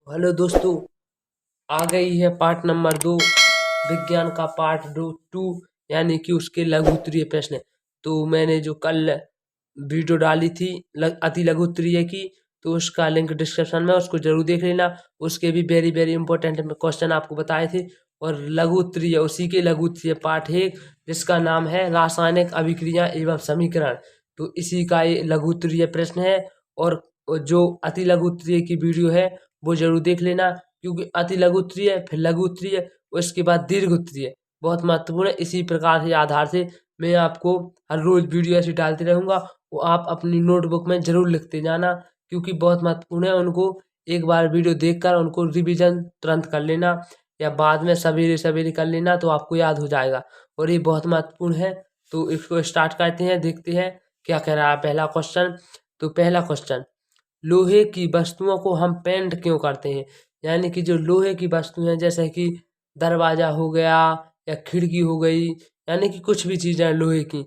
Hello दोस्तों, आ गई है पार्ट नंबर 2 विज्ञान का पार्ट 2 यानी कि उसके लघु उत्तरीय प्रश्न। तो मैंने जो कल वीडियो डाली थी अति लघु उत्तरीय की, तो उसका लिंक डिस्क्रिप्शन में, उसको जरूर देख लेना। उसके भी वेरी वेरी इंपॉर्टेंट क्वेश्चन आपको बताए थे। और लघु उत्तरीय, उसी के लघु उत्तरीय पार्ट 1 जिसका नाम है रासायनिक अभिक्रिया एवं समीकरण, तो इसी का ये लघु उत्तरीय प्रश्न है। और जो अति लघु उत्तरीय की वीडियो है वो जरूर देख लेना, क्योंकि अति लघु उत्तरीय, फिर लघु उत्तरीय, उसके बाद दीर्घ उत्तरीय बहुत महत्वपूर्ण है। इसी प्रकार से आधार से मैं आपको हर रोज वीडियो ऐसी डालते रहूंगा, वो आप अपनी नोटबुक में जरूर लिखते जाना, क्योंकि बहुत महत्वपूर्ण है। उनको एक बार वीडियो देखकर उनको रिवीजन तुरंत कर लेना, या बाद में सवेरे सवेरे कर लेना, तो आपको याद हो जाएगा। और ये बहुत महत्वपूर्ण है। तो इसको स्टार्ट करते हैं, देखते हैं क्या कह रहा है पहला क्वेश्चन। तो पहला क्वेश्चन, लोहे की वस्तुओं को हम पेंट क्यों करते हैं? यानी कि जो लोहे की वस्तु हैं, जैसे कि दरवाजा हो गया या खिड़की हो गई, यानी कि कुछ भी चीजें लोहे की,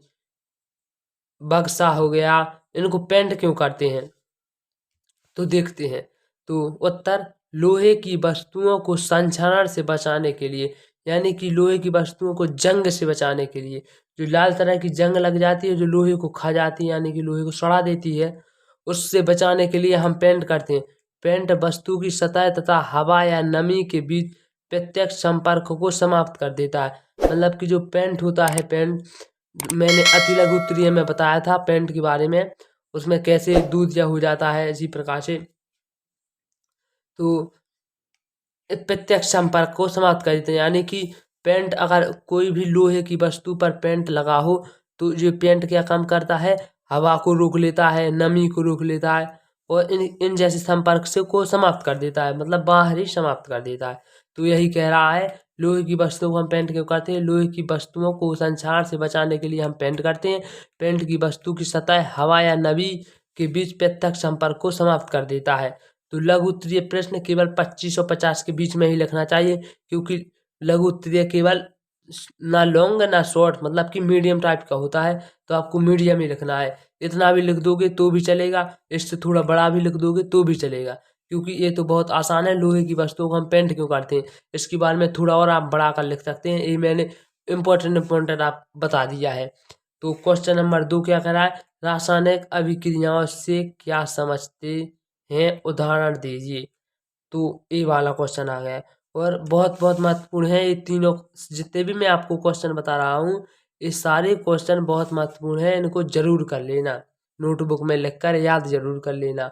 बक्सा हो गया, इनको पेंट क्यों करते हैं? तो देखते हैं। तो उत्तर, लोहे की वस्तुओं को संक्षारण से बचाने के लिए, यानी कि लोहे की वस्तुओं को जंग से बचाने के लिए। जो लाल तरह की जंग लग जाती है, जो लोहे को खा जाती है, यानी कि लोहे को सड़ा देती है, उससे बचाने के लिए हम पेंट करते हैं। पेंट वस्तु की सतह तथा हवा या नमी के बीच प्रत्यक्ष संपर्क को समाप्त कर देता है। मतलब कि जो पेंट होता है, पेंट मैंने अति लघु उत्तरीय में बताया था पेंट के बारे में, उसमें कैसे दूध या हो जाता है इसी प्रकार से। तो प्रत्यक्ष संपर्क को समाप्त कर देते हैं, यानी कि पेंट, अगर कोई भी लोहे की वस्तु पर पेंट लगा हो, तो ये पेंट क्या काम करता है? हवा को रोक लेता है, नमी को रोक लेता है, और इन इन जैसे संपर्क से को समाप्त कर देता है, मतलब बाहर ही समाप्त कर देता है। तो यही कह रहा है, लोहे की वस्तुओं को हम पेंट क्यों करते हैं? लोहे की वस्तुओं को संक्षारण से बचाने के लिए हम पेंट करते हैं। पेंट की वस्तु की सतह हवा या नमी के बीच प्रत्यक्ष संपर्क को समाप्त कर देता है। तो लघु उत्तरीय प्रश्न केवल 25 और 50 के बीच में ही लिखना चाहिए, क्योंकि लघु उत्तरीय केवल ना लॉन्ग ना शॉर्ट, मतलब कि मीडियम टाइप का होता है, तो आपको मीडियम ही लिखना है। इतना भी लिख दोगे तो भी चलेगा, इससे थोड़ा बड़ा भी लिख दोगे तो भी चलेगा, क्योंकि ये तो बहुत आसान है। लोहे की वस्तुओं को हम पेंट क्यों करते हैं, इसके बारे में थोड़ा और आप बढ़ा कर लिख सकते हैं। ये मैंने इम्पोर्टेंट आप बता दिया है। तो क्वेश्चन नंबर 2 क्या कह रहा है? रासायनिक अभिक्रियाओं से क्या समझते हैं, उदाहरण दीजिए। तो ये वाला क्वेश्चन आ गया है। और बहुत बहुत महत्वपूर्ण है ये तीनों, जितने भी मैं आपको क्वेश्चन बता रहा हूँ, ये सारे क्वेश्चन बहुत महत्वपूर्ण है, इनको जरूर कर लेना, नोटबुक में लिखकर याद जरूर कर लेना।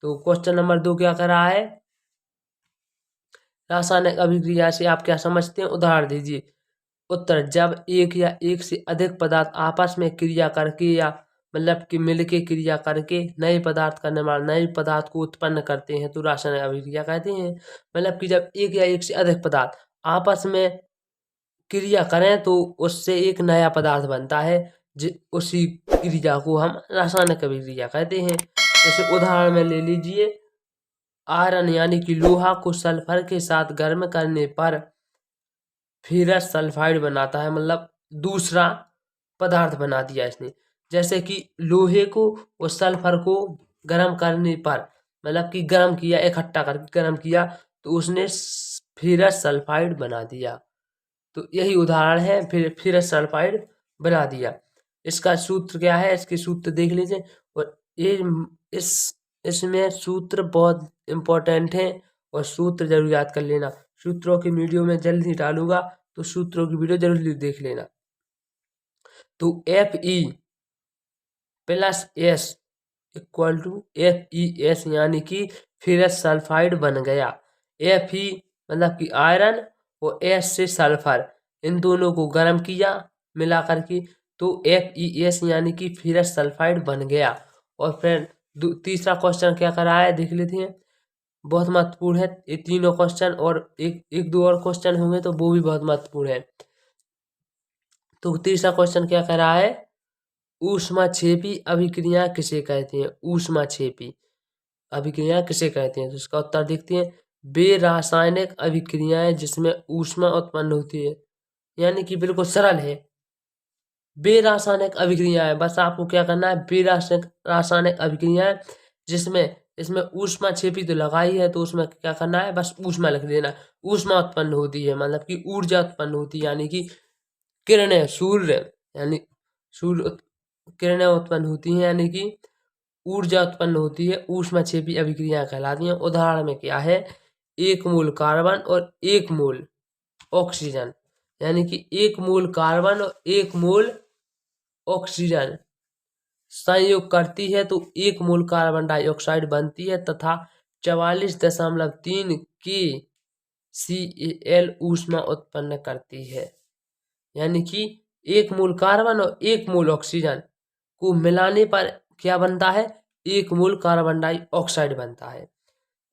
तो क्वेश्चन नंबर 2 क्या कर रहा है? रासायनिक अभिक्रिया से आप क्या समझते हैं, उदाहरण दीजिए। उत्तर, जब एक या एक से अधिक पदार्थ आपस में क्रिया करके, या मतलब कि मिलके क्रिया करके नए पदार्थ का निर्माण, नए पदार्थ को उत्पन्न करते हैं, तो रासायनिक अभिक्रिया कहते हैं। मतलब कि जब एक या एक से अधिक पदार्थ आपस में क्रिया करें, तो उससे एक नया पदार्थ बनता है, उसी क्रिया को हम रासायनिक अभिक्रिया कहते हैं। जैसे उदाहरण में ले लीजिए, आयरन यानी कि लोहा को सल्फर के साथ गर्म करने पर फेरस सल्फाइड बनाता है, मतलब दूसरा पदार्थ बना दिया इसने। जैसे कि लोहे को और सल्फर को गर्म करने पर, मतलब कि गर्म किया, इकट्ठा करके गर्म किया, तो उसने फेरस सल्फाइड बना दिया। तो यही उदाहरण है, फिर फेरस सल्फाइड बना दिया। इसका सूत्र क्या है, इसके सूत्र देख लीजिए। और ये इस इसमें सूत्र बहुत इम्पोर्टेंट है, और सूत्र जरूर याद कर लेना। सूत्रों की वीडियो में जल्द ही डालूंगा, तो सूत्रों की वीडियो जरूर देख लेना। तो Fe+S इक्वल टू FeS, यानी कि फेरस सल्फाइड बन गया। Fe मतलब कि आयरन, और S से सल्फर, इन दोनों को गर्म किया मिला करके, तो FeS यानी कि फेरस सल्फाइड बन गया। और फिर तीसरा क्वेश्चन क्या कर रहा है, देख लेते हैं। बहुत महत्वपूर्ण है ये तीनों क्वेश्चन, और एक एक दो और क्वेश्चन होंगे तो वो भी बहुत महत्वपूर्ण है। तो तीसरा क्वेश्चन क्या कह रहा है? ऊष्माक्षेपी अभिक्रिया किसे कहते हैं? ऊष्माक्षेपी अभिक्रिया किसे कहते हैं? तो इसका उत्तर देखते हैं। वे रासायनिक अभिक्रियाएं जिसमें ऊष्मा उत्पन्न होती है, यानी कि बिल्कुल सरल है। वे रासायनिक अभिक्रियाएं, बस आपको क्या करना है, वे रासायनिक अभिक्रियाएं जिसमें इसमें ऊष्माक्षेपी तो लगा ही है, तो उसमें क्या करना है, बस ऊष्मा लिख देना। ऊष्मा उत्पन्न होती है मतलब कि ऊर्जा उत्पन्न होती है, यानी कि किरणें, सूर्य यानी किरणें उत्पन्न होती हैं, यानी कि ऊर्जा उत्पन्न होती है, ऊष्माक्षेपी अभिक्रियाएं कहलाती हैं। उदाहरण में क्या है, 1 मोल कार्बन और 1 मोल ऑक्सीजन, यानी कि 1 मोल कार्बन और 1 मोल ऑक्सीजन संयोग करती है तो 1 मोल कार्बन डाइऑक्साइड बनती है तथा 44.3 के CaL ऊष्मा उत्पन्न करती है। यानी कि 1 मोल कार्बन और 1 मोल ऑक्सीजन को मिलाने पर क्या बनता है, 1 मोल कार्बन डाइऑक्साइड बनता है।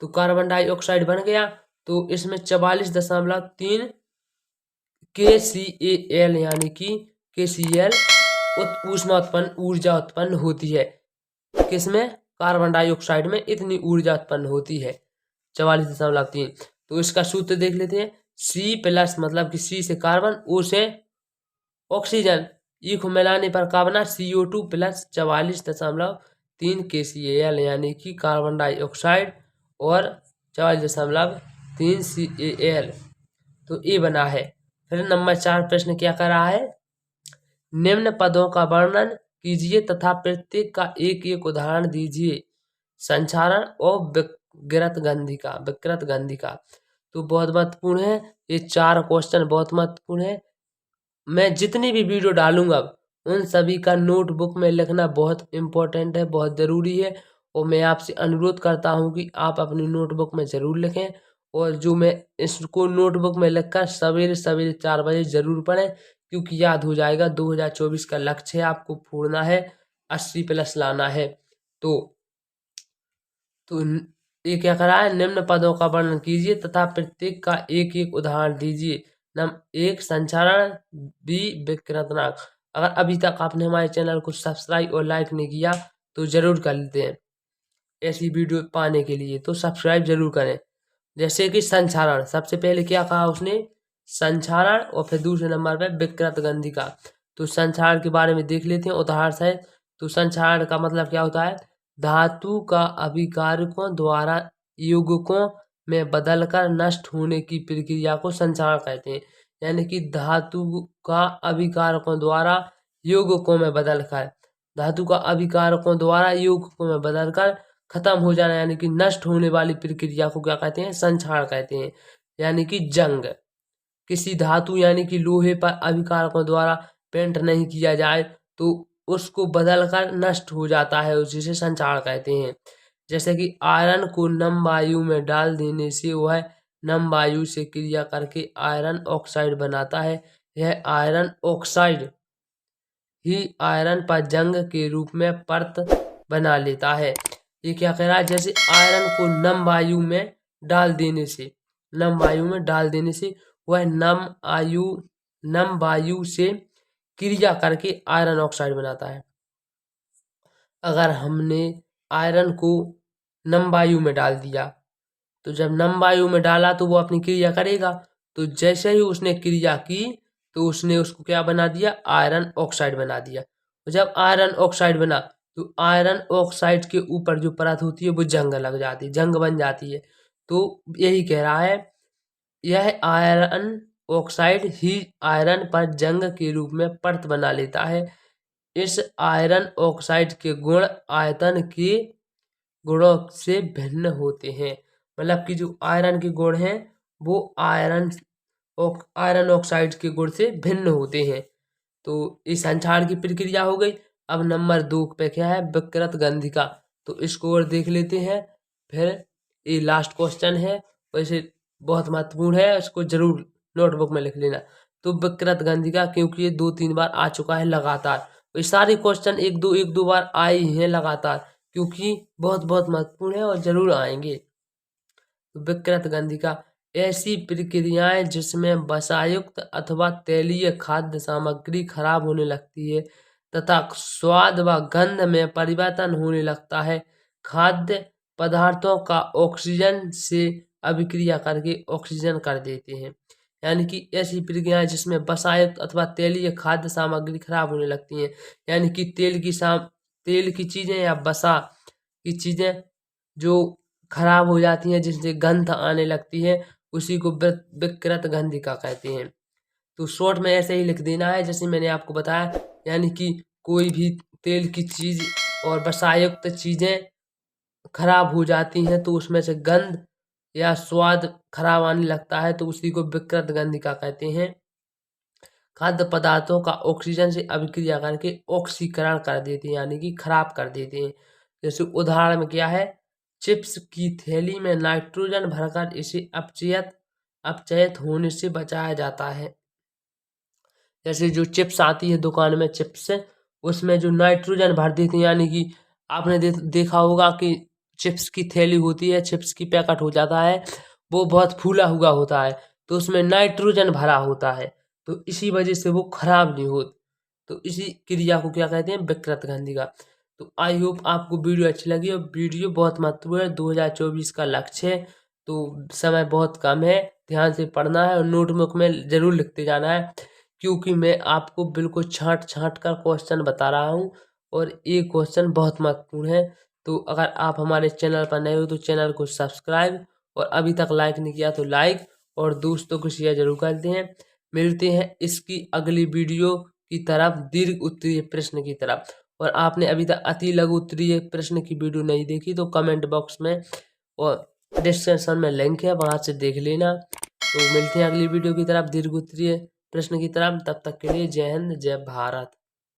तो कार्बन डाइऑक्साइड बन गया, तो इसमें 44.3 KCaL यानी कि KCl ऊष्मा उत्पन्न ऊर्जा उत्पन्न होती है। किसमें, कार्बन डाइऑक्साइड में इतनी ऊर्जा उत्पन्न होती है 44.3। तो इसका सूत्र देख लेते हैं, C+ मतलब कि C से कार्बन, O से ऑक्सीजन, ई को मिलाने पर क्या बना, CO2 + 44.3 KCaL यानी कि कार्बन डाइऑक्साइड और 44.3 CaL, तो ये बना है। फिर नंबर 4 प्रश्न क्या कर रहा है, निम्न पदों का वर्णन कीजिए तथा प्रत्येक का एक एक उदाहरण दीजिए। संचारण और विकृत गंधी का तो बहुत महत्वपूर्ण है, ये 4 क्वेश्चन बहुत महत्वपूर्ण है। मैं जितनी भी वीडियो डालूंगा उन सभी का नोटबुक में लिखना बहुत इम्पोर्टेंट है, बहुत ज़रूरी है। और मैं आपसे अनुरोध करता हूं कि आप अपनी नोटबुक में ज़रूर लिखें, और जो मैं इसको नोटबुक में लिखकर सवेरे सवेरे 4 बजे ज़रूर पढ़ें, क्योंकि याद हो जाएगा। 2024 का लक्ष्य है, आपको पूर्णा है, 80+ लाना है। तो ये क्या करा है, निम्न पदों का वर्णन कीजिए तथा प्रत्येक का एक एक उदाहरण दीजिए। नंबर 1 संचारण, बी विकृतनाक। अगर अभी तक आपने हमारे चैनल को सब्सक्राइब और लाइक नहीं किया तो जरूर कर लेते हैं, ऐसी वीडियो पाने के लिए तो सब्सक्राइब जरूर करें। जैसे कि संचारण, सबसे पहले क्या कहा उसने, संचारण, और फिर दूसरे नंबर पे विकृत गंधी का। तो संचारण के बारे में देख लेते हैं उदाहरण से। तो संचारण का मतलब क्या होता है, धातु का अभिकारकों द्वारा यौगिकों में बदलकर नष्ट होने की प्रक्रिया को संचारण कहते हैं। यानी कि धातु का अभिकारकों द्वारा यौगिकों में बदलकर, धातु का अभिकारकों द्वारा यौगिकों में बदलकर खत्म हो जाना, यानी कि नष्ट होने वाली प्रक्रिया को क्या कहते हैं, संचारण कहते हैं। यानी कि जंग, किसी धातु यानी कि लोहे पर अभिकारकों द्वारा पेंट नहीं किया जाए तो उसको बदलकर नष्ट हो जाता है, उसी से संचारण कहते हैं। जैसे कि आयरन को नम वायु में डाल देने से वह नम वायु से क्रिया करके आयरन ऑक्साइड बनाता है। यह आयरन ऑक्साइड ही आयरन पर जंग के रूप में परत बना लेता है। ये क्या कह रहा है, जैसे आयरन को नम वायु में डाल देने से, नम वायु में डाल देने से वह नम वायु से क्रिया करके आयरन ऑक्साइड बनाता है। अगर हमने आयरन को नम वायु में डाल दिया, तो जब नम वायु में डाला तो वो अपनी क्रिया करेगा, तो जैसे ही उसने क्रिया की तो उसने उसको क्या बना दिया, आयरन ऑक्साइड बना दिया। तो जब आयरन ऑक्साइड बना तो आयरन ऑक्साइड के ऊपर जो परत होती है वो जंग लग जाती है, जंग बन जाती है। तो यही कह रहा है, यह आयरन ऑक्साइड ही आयरन पर जंग के रूप में परत बना लेता है। इस आयरन ऑक्साइड के गुण आयतन के गुणों से भिन्न होते हैं। मतलब कि जो आयरन के गुण हैं वो आयरन ऑक्साइड के गुण से भिन्न होते हैं। तो इस संचार की प्रक्रिया हो गई। अब नंबर 2 पे क्या है, विकृत गंधी का। तो इसको और देख लेते हैं, फिर ये लास्ट क्वेश्चन है, वैसे बहुत महत्वपूर्ण है, इसको जरूर नोटबुक में लिख लेना। तो विकृत गंधी का, क्योंकि ये 2-3 बार आ चुका है लगातार, ये सारे क्वेश्चन एक दो बार आए ही हैं लगातार, क्योंकि बहुत बहुत महत्वपूर्ण है और जरूर आएंगे। तो विकृत गंधी का, ऐसी प्रक्रियाएं जिसमें वसायुक्त अथवा तैलीय खाद्य सामग्री खराब होने लगती है तथा स्वाद व गंध में परिवर्तन होने लगता है। खाद्य पदार्थों का ऑक्सीजन से अभिक्रिया करके ऑक्सीजन कर देते हैं। यानी कि ऐसी प्रक्रियाएं जिसमें वसायुक्त अथवा तैलीय खाद्य सामग्री खराब होने लगती हैं, यानी कि तेल की चीजें या वसा की चीजें जो खराब हो जाती हैं, जिससे गंध आने लगती है, उसी को विकृत गंधिका कहते हैं। तो शॉर्ट में ऐसे ही लिख देना है जैसे मैंने आपको बताया, यानी कि कोई भी तेल की चीज़ और वसायुक्त चीज़ें खराब हो जाती हैं तो उसमें से गंध या स्वाद खराब आने लगता है, तो उसी को विकृत गंधिका कहते हैं। खाद्य पदार्थों का ऑक्सीजन से अभिक्रिया करके ऑक्सीकरण कर देते हैं, यानी कि खराब कर देते हैं। जैसे उदाहरण में क्या है, चिप्स की थैली में नाइट्रोजन भरकर इसे अपचयित होने से बचाया जाता है। जैसे जो चिप्स आती है दुकान में चिप्स, उसमें जो नाइट्रोजन भर देते हैं, यानी कि आपने देखा होगा कि चिप्स की थैली होती है, चिप्स की पैकेट हो जाता है, वो बहुत फूला हुआ होता है, तो उसमें नाइट्रोजन भरा होता है, तो इसी वजह से वो खराब नहीं होती। तो इसी क्रिया को क्या कहते हैं, विकृत गंधिका। तो आई होप आपको वीडियो अच्छी लगी, और वीडियो बहुत महत्वपूर्ण है, 2024 का लक्ष्य है, तो समय बहुत कम है, ध्यान से पढ़ना है और नोटबुक में जरूर लिखते जाना है, क्योंकि मैं आपको बिल्कुल छांट छांट कर क्वेश्चन बता रहा हूँ, और ये क्वेश्चन बहुत महत्वपूर्ण है। तो अगर आप हमारे चैनल पर नए हो तो चैनल को सब्सक्राइब, और अभी तक लाइक नहीं किया तो लाइक, और दोस्तों को शेयर जरूर करते हैं। मिलते हैं इसकी अगली वीडियो की तरफ, दीर्घ उत्तरीय प्रश्न की तरफ। और आपने अभी तक अति लघु उत्तरीय प्रश्न की वीडियो नहीं देखी तो कमेंट बॉक्स में और डिस्क्रिप्शन में लिंक है, वहां से देख लेना। तो मिलते हैं अगली वीडियो की तरफ, दीर्घ उत्तरीय प्रश्न की तरफ। तब तक के लिए जय हिंद, जय भारत।